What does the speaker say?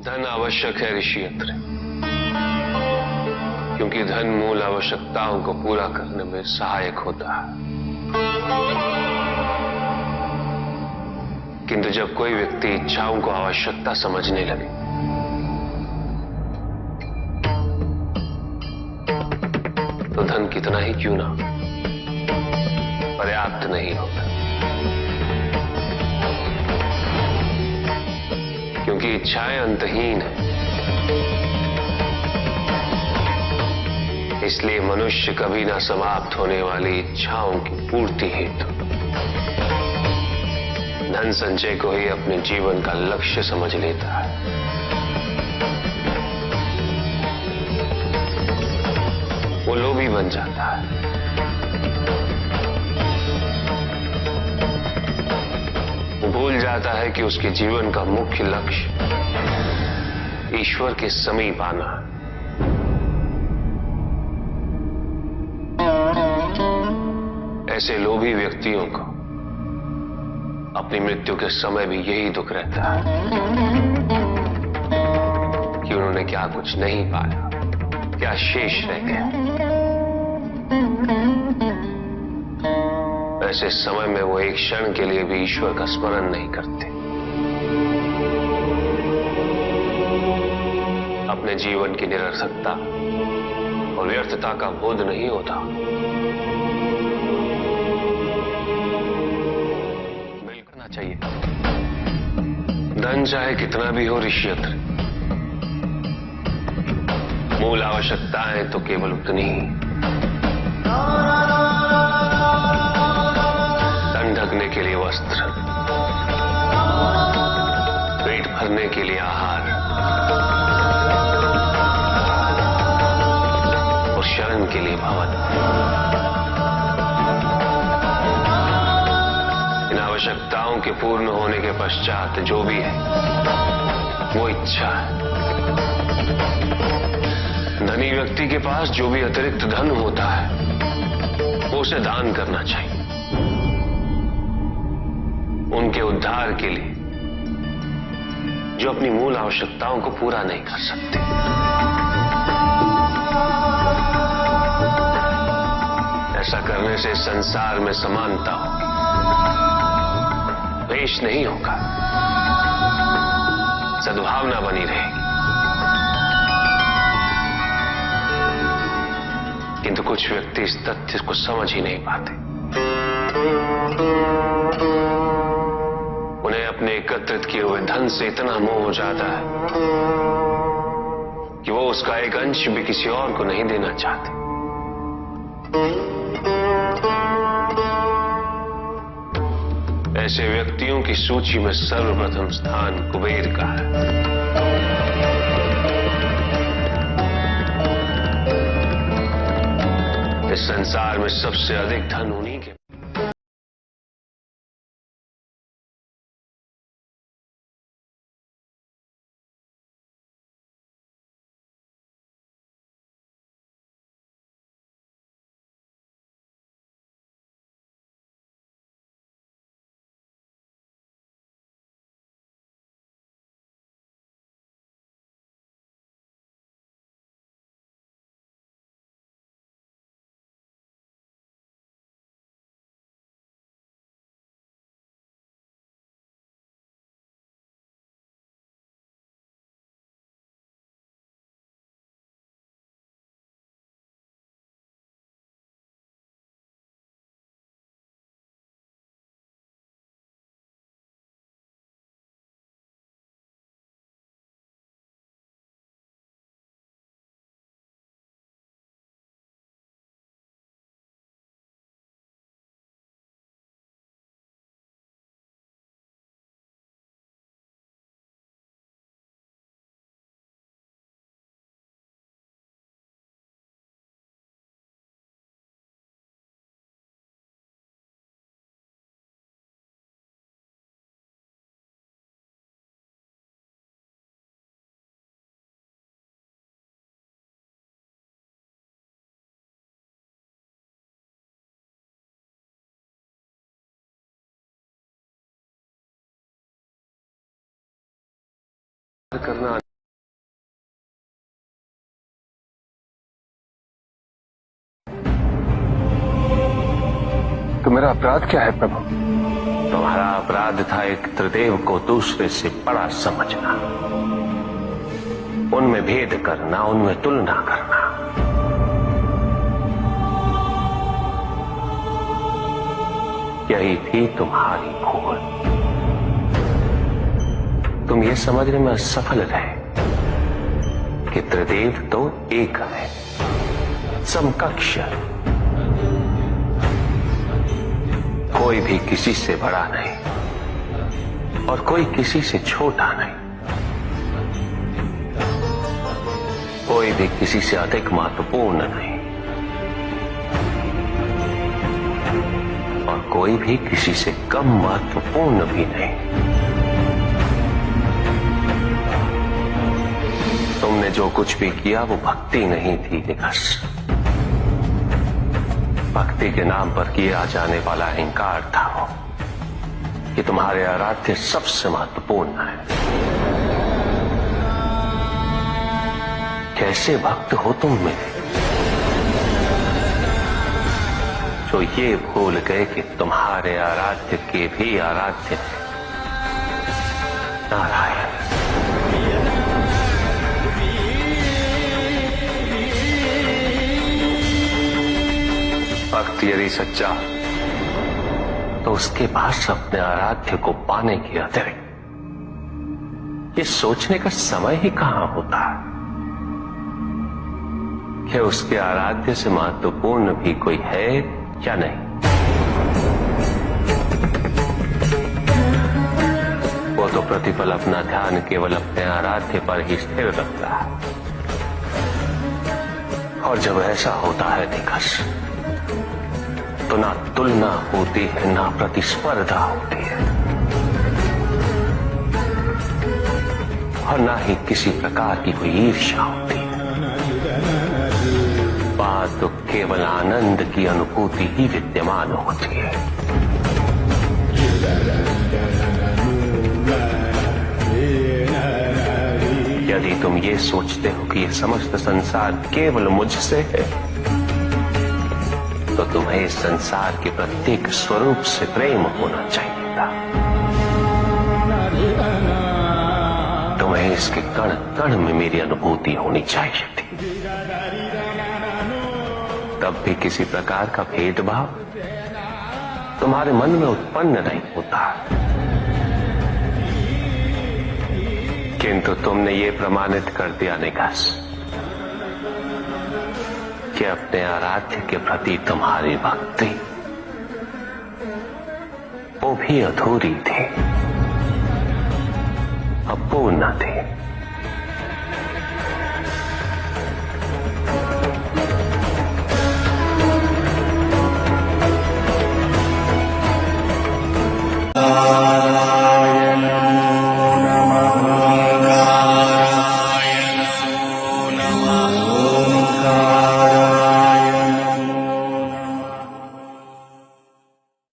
धन आवश्यक है ऋषि अत्रे, क्योंकि धन मूल आवश्यकताओं को पूरा करने में सहायक होता है। किंतु जब कोई व्यक्ति इच्छाओं को आवश्यकता समझने लगे तो धन कितना ही क्यों ना पर्याप्त नहीं होता, क्योंकि इच्छाएं अंतहीन है। इसलिए मनुष्य कभी ना समाप्त होने वाली इच्छाओं की पूर्ति हेतु धन संचय को ही अपने जीवन का लक्ष्य समझ लेता है। वो लोभी बन जाता है। वो भूल जाता है कि उसके जीवन का मुख्य लक्ष्य ईश्वर के समीप आना है। ऐसे लोभी व्यक्तियों को अपनी मृत्यु के समय भी यही दुख रहता है कि उन्होंने क्या कुछ नहीं पाया, क्या शेष रह गया। ऐसे समय में वो एक क्षण के लिए भी ईश्वर का स्मरण नहीं करते। अपने जीवन की निरर्थकता और व्यर्थता का बोध नहीं होता। करना चाहिए। धन चाहे कितना भी हो ऋषि अत्रे, मूल आवश्यकताएं तो केवल उतनी ही। तन ढकने के लिए वस्त्र, पेट भरने के लिए आहार और शरण के लिए भवन। इन आवश्यकताओं के पूर्ण होने के पश्चात जो भी है वो इच्छा है। धनी व्यक्ति के पास जो भी अतिरिक्त धन होता है वो उसे दान करना चाहिए, उनके उद्धार के लिए जो अपनी मूल आवश्यकताओं को पूरा नहीं कर सकते। ऐसा करने से संसार में समानता होगी, द्वेष नहीं होगा, सद्भावना बनी रहेगी। किंतु कुछ व्यक्ति इस तथ्य को समझ ही नहीं पाते। उन्हें अपने एकत्रित किए हुए धन से इतना मोह हो जाता है कि वो उसका एक अंश भी किसी और को नहीं देना चाहते। ऐसे व्यक्तियों की सूची में सर्वप्रथम स्थान कुबेर का है। इस संसार में सबसे अधिक धन उन्हीं के करना मेरा अपराध क्या है प्रभु? तुम्हारा अपराध था एक त्रिदेव को दूसरे से बड़ा समझना, उनमें भेद करना, उनमें तुलना करना। यही थी तुम्हारी भूल। तुम ये समझने में असफल रहे कि त्रिदेव तो एक है, समकक्ष, कोई भी किसी से बड़ा नहीं और कोई किसी से छोटा नहीं, कोई भी किसी से अधिक महत्वपूर्ण नहीं और कोई भी किसी से कम महत्वपूर्ण भी नहीं। तुमने जो कुछ भी किया वो भक्ति नहीं थी निकस। भक्ति के नाम पर किया जाने वाला अहंकार था वो कि तुम्हारे आराध्य सबसे महत्वपूर्ण है। कैसे भक्त हो तुम मेरे, जो ये भूल गए कि तुम्हारे आराध्य के भी आराध्य है नारायण। भक्त यदि सच्चा तो उसके पास अपने आराध्य को पाने के अतिरिक्त ये सोचने का समय ही कहां होता है कि उसके आराध्य से महत्वपूर्ण भी कोई है या नहीं। वो तो प्रतिपल अपना ध्यान केवल अपने आराध्य पर ही स्थिर रखता है और जब ऐसा होता है निकस तो ना तुलना होती है, ना प्रतिस्पर्धा होती है और ना ही किसी प्रकार की कोई ईर्ष्या होती है। बात तो केवल आनंद की अनुभूति ही विद्यमान होती है। यदि तुम ये सोचते हो कि यह समस्त संसार केवल मुझसे है तो तुम्हें इस संसार के प्रत्येक स्वरूप से प्रेम होना चाहिए था। तुम्हें इसके कण कण में मेरी अनुभूति होनी चाहिए थी। तब भी किसी प्रकार का भेदभाव तुम्हारे मन में उत्पन्न नहीं होता, किंतु तुमने ये प्रमाणित कर दिया निकास कि अपने आराध्य के प्रति तुम्हारी भक्ति वो भी अधूरी थी, अपूर्ण थी।